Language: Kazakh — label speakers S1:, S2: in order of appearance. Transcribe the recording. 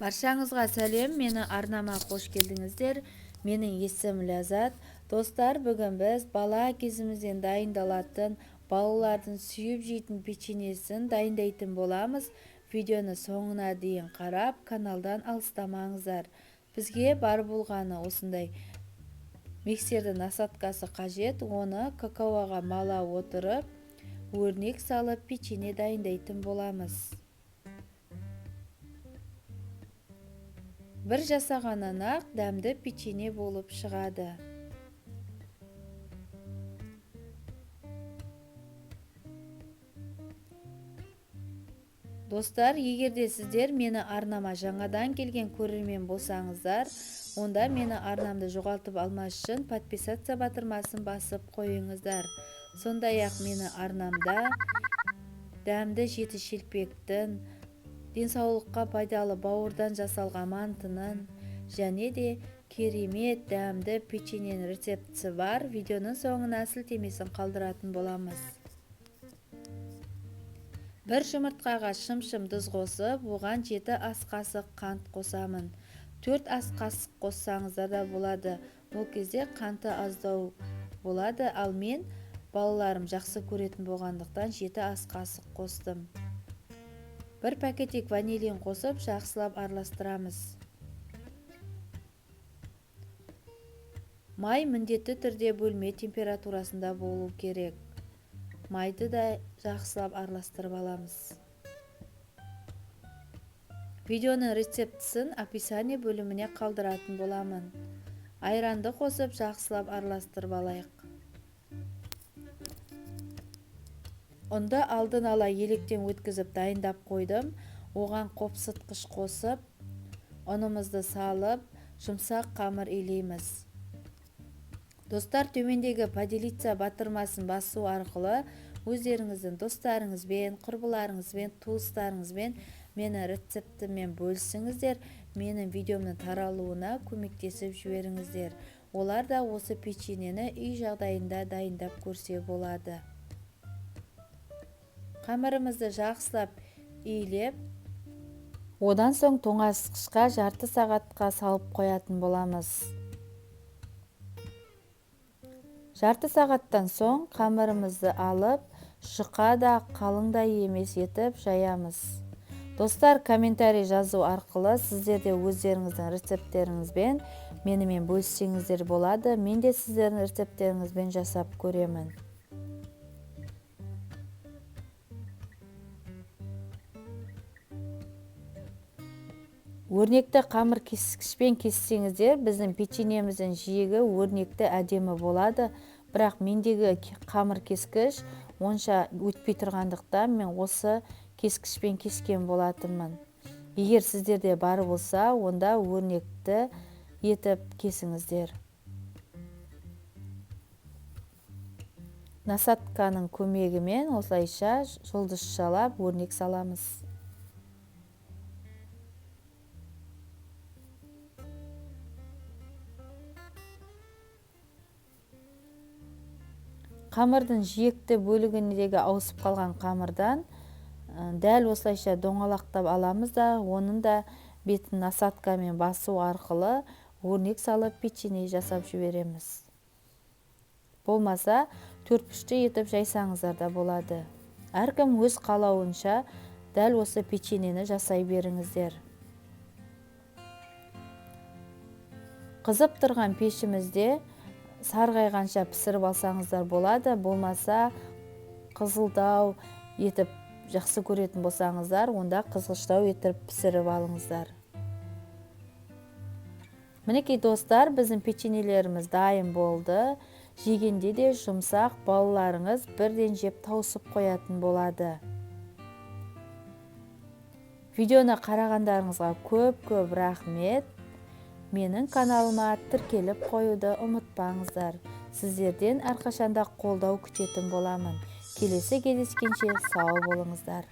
S1: Баршаңызға сәлем, мені арнама қош келдіңіздер. Менің есімім Ләззат. Достар, бүгін біз бала кезімізден дайындалатын балалардың сүйіп жейтін печеньесін дайындайтын боламыз. Видеоны соңына дейін қарап, каналдан алыстамаңыздар. Бізге бар болғаны осындай миксердің насаткасы қажет. Оны какаоға мала отырып, өрнек салып печенье дайындайтын боламыз. Бір жасағаннан ақ дәмді печенье болып шығады. Достар, егерде сіздер мені арнама жаңадан келген көрермен болсаңыздар, онда мені арнамды жоғалтып алмас үшін подписаться батырмасын басып қойыңыздар. Сондай-ақ мені арнамда дәмді жеті шелпектің, денсаулыққа пайдалы бауырдан жасалған мантының және де керемет дәмді печеньенің рецептісі бар. Видеоның соңына сілтемесін қалдыратын боламыз. Бір жұмыртқаға шым-шым тұз қосып, оған 7 ас қасық қант қосамын. 4 ас қасық қоссаңыздар да болады. Ол кезде қанты аздау болады, ал мен балаларым жақсы көретін болғандықтан 7 ас қасық қостым. Бір пакетик ванилин қосып, жақсылап араластырамыз. Май міндетті түрде бөлме температурасында болу керек. Майды да жақсылап араластырып аламыз. Видеоның рецептісін описание бөліміне қалдыратын боламын. Айранды қосып, жақсылап араластырып алайық. Онда алдын ала електен өткізіп дайындап қойдым. Оған қопсытқыш қосып, ұнымызды салып, жұмсақ қамыр илейміз. Достар, төмендегі поделиться батырмасын басу арқылы өздеріңіздің достарыңызбен, құрбыларыңызбен, туыстарыңызбен мені рецептімен бөлісіңіздер. Менің видеомның таралуына көмектесіп жіберіңіздер. Олар да осы печеньені үй жағдайында дайындап көрсе болады. Қамырымызды жақсылап иілеп, одан соң тоңазытқышқа жарты сағатқа салып қоятын боламыз. Жарты сағаттан соң қамырымызды алып, жұқа да қалың да емес етіп жаямыз. Достар, комментарий жазу арқылы сіздерде өздеріңіздің рецепттеріңізбен менімен бөліссеңіздер болады. Мен де сіздердің рецепттеріңізбен жасап көремін. Өрнекті қамыр кескішпен кессеңіздер, біздің печеньеміздің жиегі өрнекті әдемі болады. Бірақ мендегі қамыр кескіш онша өтпей тұрғандықтан мен осы кескішпен кескен болатынмын. Егер сіздерде бар болса, онда өрнекті етіп кесіңіздер. Насатканың көмегімен осылайша жұлдызшалап өрнек саламыз. Қамырдың жиекті бөлігіндегі ауысып қалған қамырдан дәл осылайша доңалақтап аламыз да, оның да бетін насаткамен басу арқылы өрнек салып печенье жасап жібереміз. Болмаса, төртбұрышты етіп жайсаңыздар да болады. Әркім өз қалауынша дәл осы печеньені жасай беріңіздер. Қызып тұрған пешімізде сарғайғанша пісіріп алсаңыздар болады. Болмаса, қызылдау етіп жақсы көретін болсаңыздар, онда қызғыштау етіп пісіріп алыңыздар. Мінекей достар, біздің печеньелеріміз дайын болды. Жегенде де жұмсақ, балаларыңыз бірден жеп тауысып қоятын болады. Видеоны қарағандарыңызға көп рахмет. Менің каналыма тіркеліп қоюды ұмытпаңыздар. Сіздерден әрқашанда қолдау күтетін боламын. Келесі кездескенше сау болыңыздар.